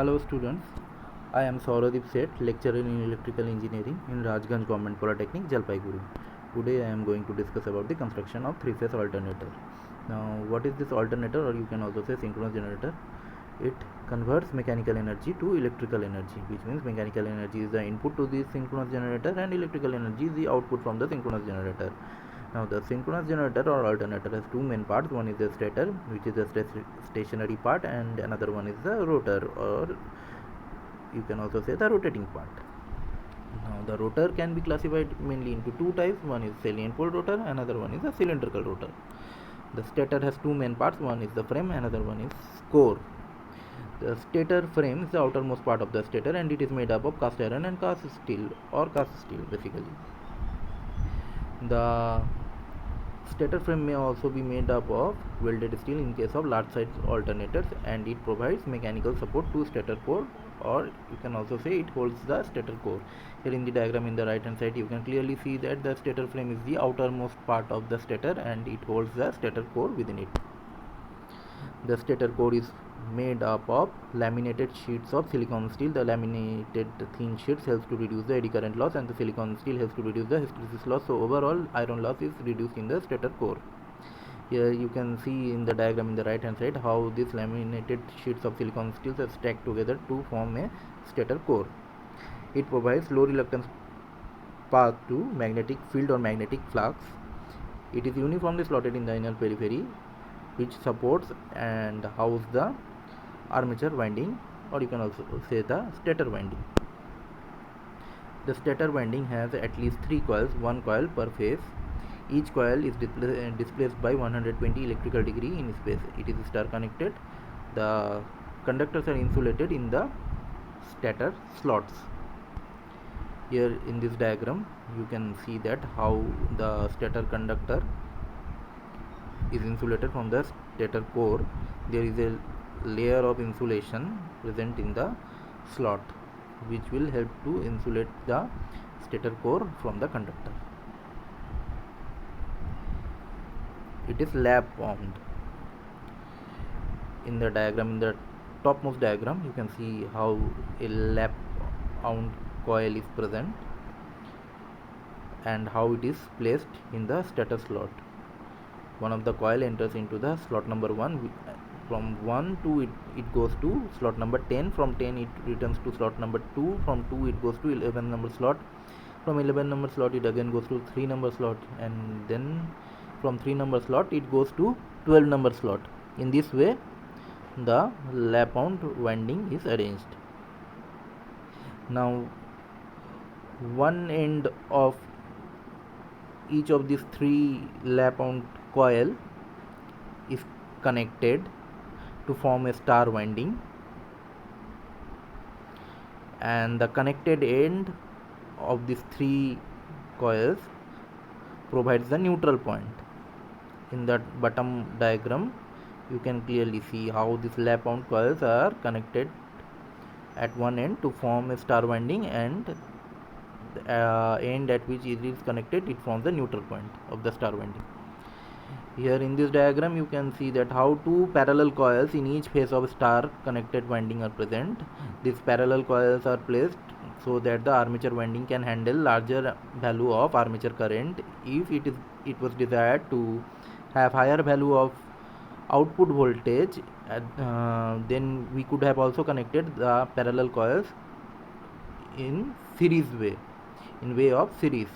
Hello students, I am Sauradip Seth, lecturer in electrical engineering in Rajganj Government Polytechnic, Jalpaiguri. Today I am going to discuss about the construction of three-phase alternator. Now what is this alternator, or you can also say synchronous generator? It converts mechanical energy to electrical energy, which means mechanical energy is the input to the synchronous generator and electrical energy is the output from the synchronous generator. Now the synchronous generator or alternator has two main parts. One is the stator, which is the stationary part, and another one is the rotor, or you can also say the rotating part. Now the rotor can be classified mainly into two types. One is salient pole rotor, another one is a cylindrical rotor. The stator has two main parts. One is the frame, another one is core. The stator frame is the outermost part of the stator, and it is made up of cast iron and cast steel, or cast steel basically. The stator frame may also be made up of welded steel in case of large size alternators, and it provides mechanical support to stator core, or you can also say it holds the stator core. Here in the diagram in the right hand side you can clearly see that the stator frame is the outermost part of the stator and it holds the stator core within it. The stator core is made up of laminated sheets of silicon steel. The laminated thin sheets helps to reduce the eddy current loss, and the silicon steel helps to reduce the hysteresis loss. So overall iron loss is reduced in the stator core. Here you can see in the diagram in the right hand side how these laminated sheets of silicon steel are stacked together to form a stator core. It provides low reluctance path to magnetic field or magnetic flux. It is uniformly slotted in the inner periphery, which supports and houses the armature winding, or you can also say the stator winding. The stator winding has at least three coils, one coil per phase. Each coil is displaced by 120 electrical degree in space. It is star connected. The conductors are insulated in the stator slots. Here in this diagram you can see that how the stator conductor is insulated from the stator core. There is a layer of insulation present in the slot which will help to insulate the stator core from the conductor. It is lap wound. In the diagram, in the topmost diagram, you can see how a lap wound coil is present and how it is placed in the stator slot. One of the coil enters into the slot number 1. From 1 to it goes to slot number 10. From 10 it returns to slot number 2. From 2 it goes to 11 number slot. From 11 number slot it again goes to 3 number slot, and then from 3 number slot it goes to 12 number slot. In this way the lap wound winding is arranged. Now one end of each of these three lap wound coil is connected to form a star winding, and the connected end of these three coils provides the neutral point. In the bottom diagram you can clearly see how these lap wound coils are connected at one end to form a star winding, and the end at which it is connected it forms the neutral point of the star winding. Here in this diagram you can see that how two parallel coils in each phase of star connected winding are present. These parallel coils are placed so that the armature winding can handle larger value of armature current. If it was desired to have higher value of output voltage, then we could have also connected the parallel coils in series way, in way of series.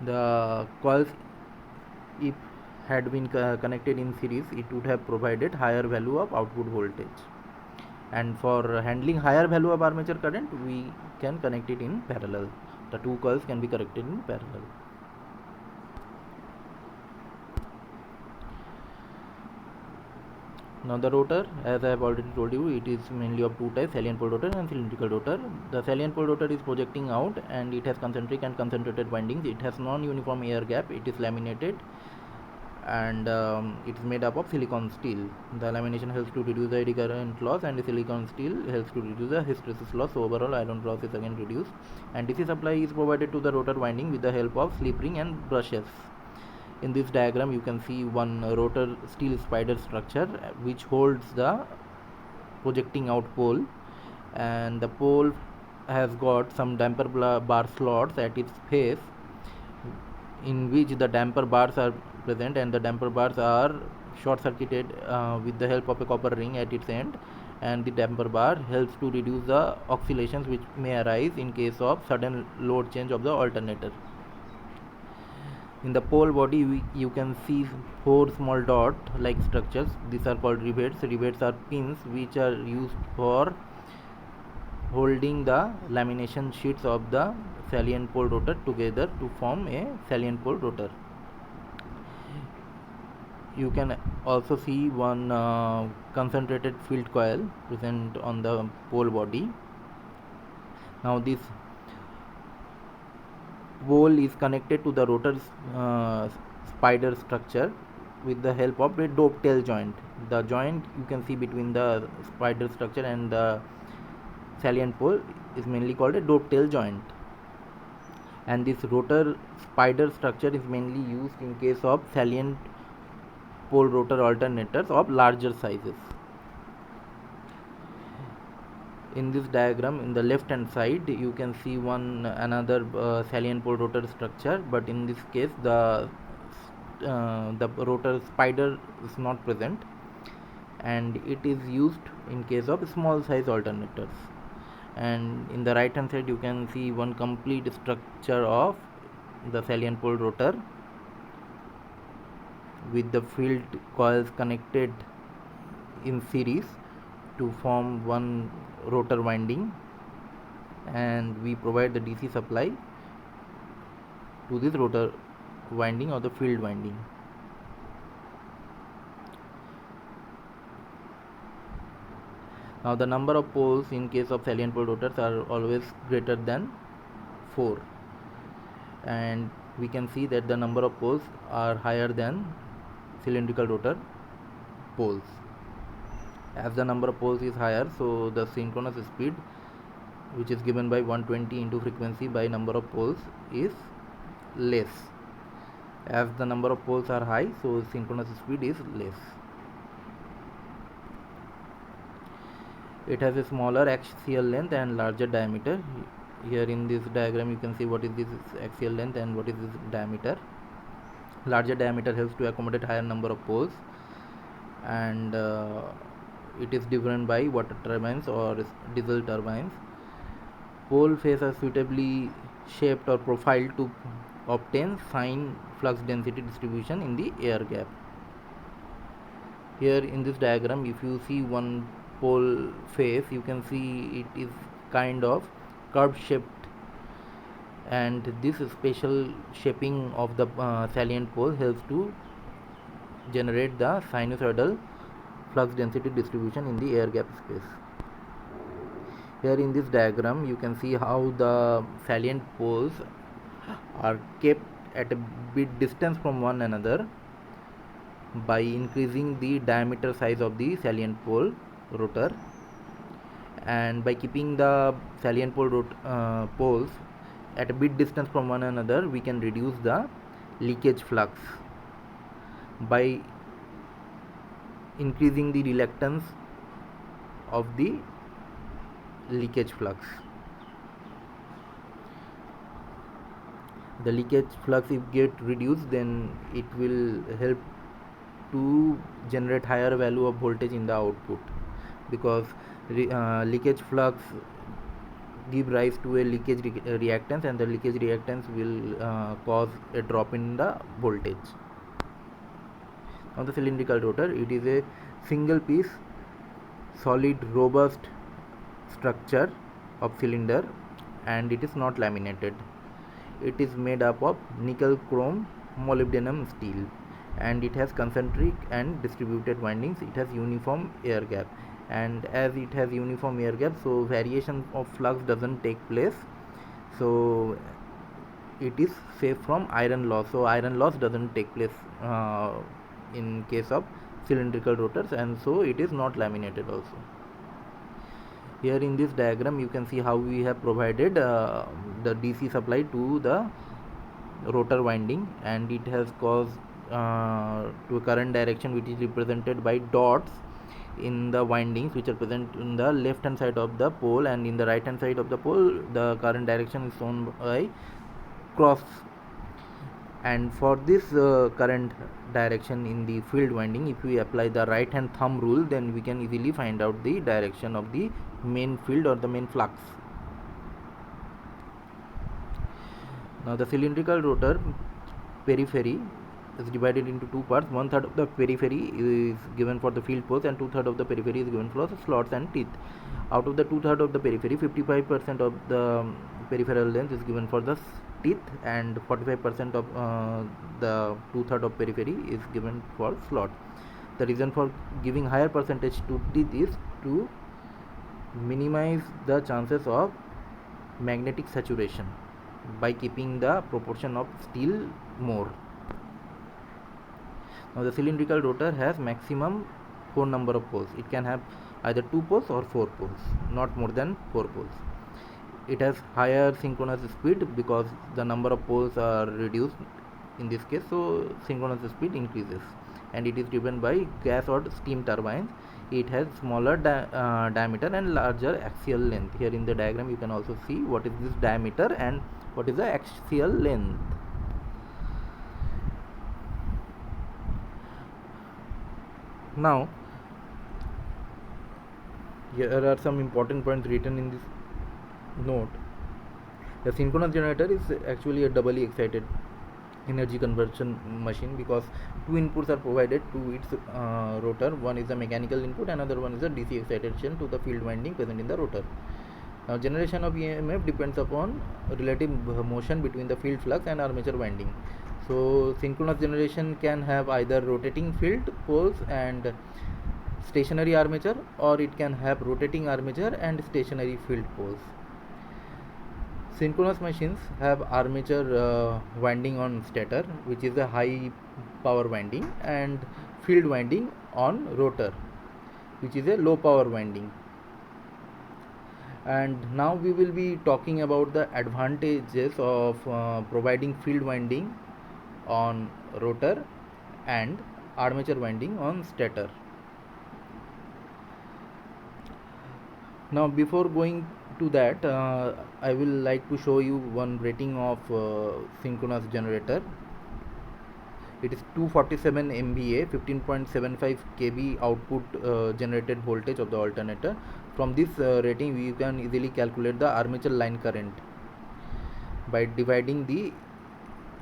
The coils, if had been connected in series, it would have provided higher value of output voltage, and for handling higher value of armature current we can connect it in parallel. The two coils can be connected in parallel. Now the rotor, as I have already told you, it is mainly of two types, salient pole rotor and cylindrical rotor. The salient pole rotor is projecting out and it has concentric and concentrated windings. It has non-uniform air gap. It is laminated and it is made up of silicon steel. The lamination helps to reduce the eddy current loss, and the silicon steel helps to reduce the hysteresis loss. So overall iron loss is again reduced, and DC supply is provided to the rotor winding with the help of slip ring and brushes. In this diagram you can see one rotor steel spider structure which holds the projecting out pole, and the pole has got some damper bar slots at its face, in which the damper bars are present, and the damper bars are short circuited with the help of a copper ring at its end, and the damper bar helps to reduce the oscillations which may arise in case of sudden load change of the alternator. In the pole body you can see four small dot like structures. These are called rivets. Rivets are pins which are used for holding the lamination sheets of the salient pole rotor together to form a salient pole rotor. You can also see one concentrated field coil present on the pole body. Now this pole is connected to the rotor's spider structure with the help of a dovetail joint. The joint you can see between the spider structure and the salient pole is mainly called a dovetail joint, and this rotor spider structure is mainly used in case of salient pole rotor alternators of larger sizes. In this diagram, in the left hand side you can see another salient pole rotor structure, but in this case the rotor spider is not present, and it is used in case of small size alternators. And in the right hand side you can see one complete structure of the salient pole rotor with the field coils connected in series to form one rotor winding, and we provide the DC supply to this rotor winding or the field winding. Now the number of poles in case of salient pole rotors are always greater than 4, and we can see that the number of poles are higher than cylindrical rotor poles. As the number of poles is higher, so the synchronous speed, which is given by 120 into frequency by number of poles, is less. As the number of poles are high, so synchronous speed is less. It has a smaller axial length and larger diameter. Here in this diagram you can see what is this axial length and what is this diameter. Larger diameter helps to accommodate higher number of poles, and it is driven by water turbines or diesel turbines. Pole face are suitably shaped or profiled to obtain fine flux density distribution in the air gap. Here in this diagram, if you see one pole face, you can see it is kind of curve shaped, and this special shaping of the salient pole helps to generate the sinusoidal flux density distribution in the air gap space. Here in this diagram you can see how the salient poles are kept at a bit distance from one another by increasing the diameter size of the salient pole rotor, and by keeping the salient pole poles at a bit distance from one another we can reduce the leakage flux by increasing the reluctance of the leakage flux. The leakage flux, if get reduced, then it will help to generate higher value of voltage in the output, because leakage flux give rise to a leakage reactance, and the leakage reactance will cause a drop in the voltage. On the cylindrical rotor, it is a single piece solid robust structure of cylinder, and it is not laminated. It is made up of nickel chrome molybdenum steel, and it has concentric and distributed windings. It has uniform air gap, and as it has uniform air gap, so variation of flux doesn't take place, so it is safe from iron loss. So iron loss doesn't take place in case of cylindrical rotors, and so it is not laminated also. Here in this diagram you can see how we have provided the DC supply to the rotor winding, and it has caused to a current direction which is represented by dots in the windings which are present in the left hand side of the pole, and in the right hand side of the pole the current direction is shown by cross. And for this current direction in the field winding, if we apply the right hand thumb rule, then we can easily find out the direction of the main field or the main flux. Now the cylindrical rotor periphery is divided into two parts. 1/3 of the periphery is given for the field poles and 2/3 of the periphery is given for the slots and teeth. Out of the 2/3 of the periphery, 55% of the peripheral length is given for the teeth, and 45% of the 2/3 of periphery is given for slot. The reason for giving higher percentage to teeth is to minimize the chances of magnetic saturation by keeping the proportion of steel more. Now the cylindrical rotor has maximum 4 number of poles. It can have either 2 poles or 4 poles, not more than 4 poles. It has higher synchronous speed because the number of poles are reduced in this case, so synchronous speed increases, and it is driven by gas or steam turbines. It has smaller diameter and larger axial length. Here in the diagram you can also see what is this diameter and what is the axial length. Now here are some important points written in this note. The synchronous generator is actually a doubly excited energy conversion machine because two inputs are provided to its rotor. One is the mechanical input, another one is the DC excitation to the field winding present in the rotor. Now generation of EMF depends upon relative motion between the field flux and armature winding. So synchronous generation can have either rotating field poles and stationary armature, or it can have rotating armature and stationary field poles. Synchronous machines have armature winding on stator, which is a high power winding, and field winding on rotor, which is a low power winding. And now we will be talking about the advantages of providing field winding on rotor and armature winding on stator. Now before going to that, I will like to show you one rating of synchronous generator. It is 247 MVA, 15.75 kV output generated voltage of the alternator. From this rating we can easily calculate the armature line current by dividing the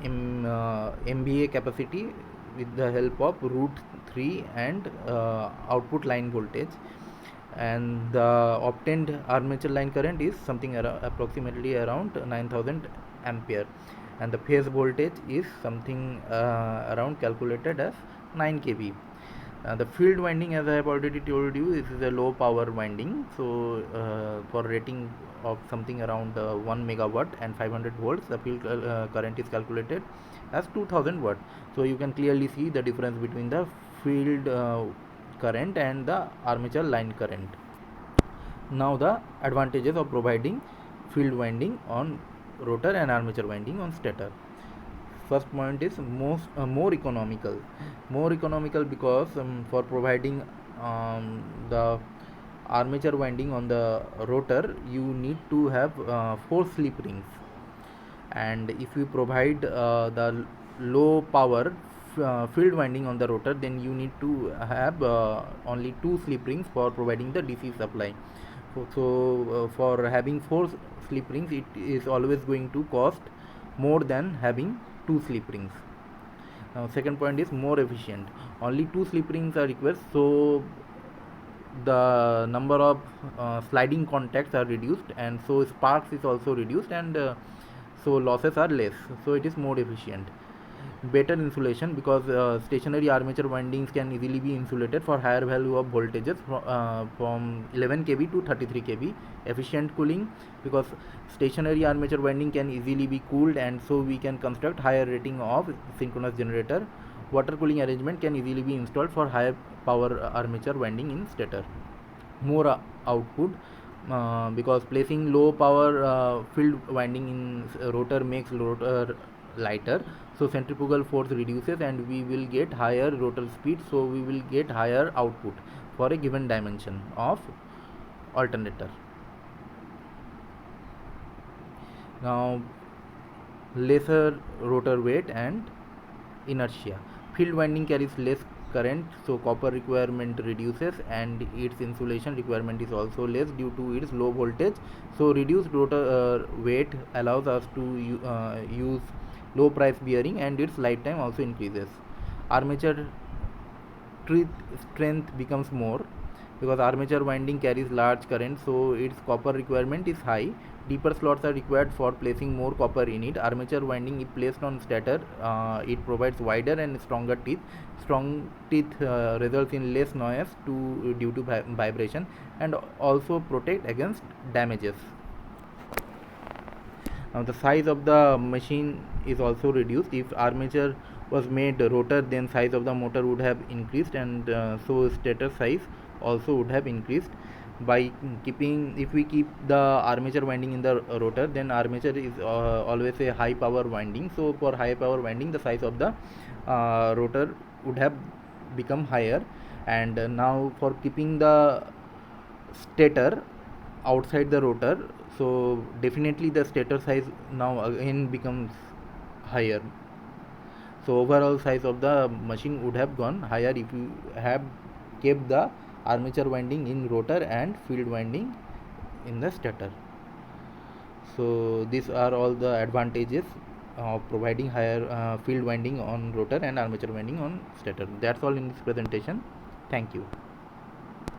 MVA capacity with the help of root 3 and output line voltage, and the obtained armature line current is something approximately around 9000 ampere, and the phase voltage is something around calculated as 9 kV. The field winding, as I have already told you, is a low power winding, so for rating of something around 1 megawatt and 500 volts, the field current is calculated as 2000 watt. So you can clearly see the difference between the field current and the armature line current. Now the advantages of providing field winding on rotor and armature winding on stator. First point is more economical. More economical because for providing the armature winding on the rotor, you need to have 4 slip rings, and if you provide the low power field winding on the rotor, then you need to have only 2 slip rings for providing the DC supply. So for having 4 slip rings, it is always going to cost more than having 2 slip rings. Second point is more efficient. Only 2 slip rings are required, so the number of sliding contacts are reduced, and so sparks is also reduced, and so losses are less, so it is more efficient. Better insulation because stationary armature windings can easily be insulated for higher value of voltages from 11 kV to 33 kV. Efficient cooling because stationary armature winding can easily be cooled, and so we can construct higher rating of synchronous generator. Water cooling arrangement can easily be installed for higher power armature winding in stator. More output because placing low power field winding in rotor makes rotor lighter, so centrifugal force reduces and we will get higher rotor speed, so we will get higher output. for a given dimension of alternator. Now, lesser rotor weight and inertia. Field winding carries less current, so copper requirement reduces, and its insulation requirement is also less due to its low voltage. So reduced rotor weight allows us to use low price bearing, and its lifetime also increases. Armature strength becomes more because armature winding carries large current, so its copper requirement is high. Deeper slots are required for placing more copper in it. Armature winding, if placed on stator, it provides wider and stronger teeth. Strong teeth results in less noise due to vibration, and also protect against damages. Now the size of the machine is also reduced. If armature was made rotor, then size of the motor would have increased, and so stator size also would have increased. By if we keep the armature winding in the rotor, then armature is always a high power winding. So for high power winding, the size of the rotor would have become higher. And now for keeping the stator outside the rotor, so definitely the stator size now again becomes higher. So overall size of the machine would have gone higher if you have kept the armature winding in rotor and field winding in the stator. So these are all the advantages of providing higher field winding on rotor and armature winding on stator. That's all in this presentation. Thank you.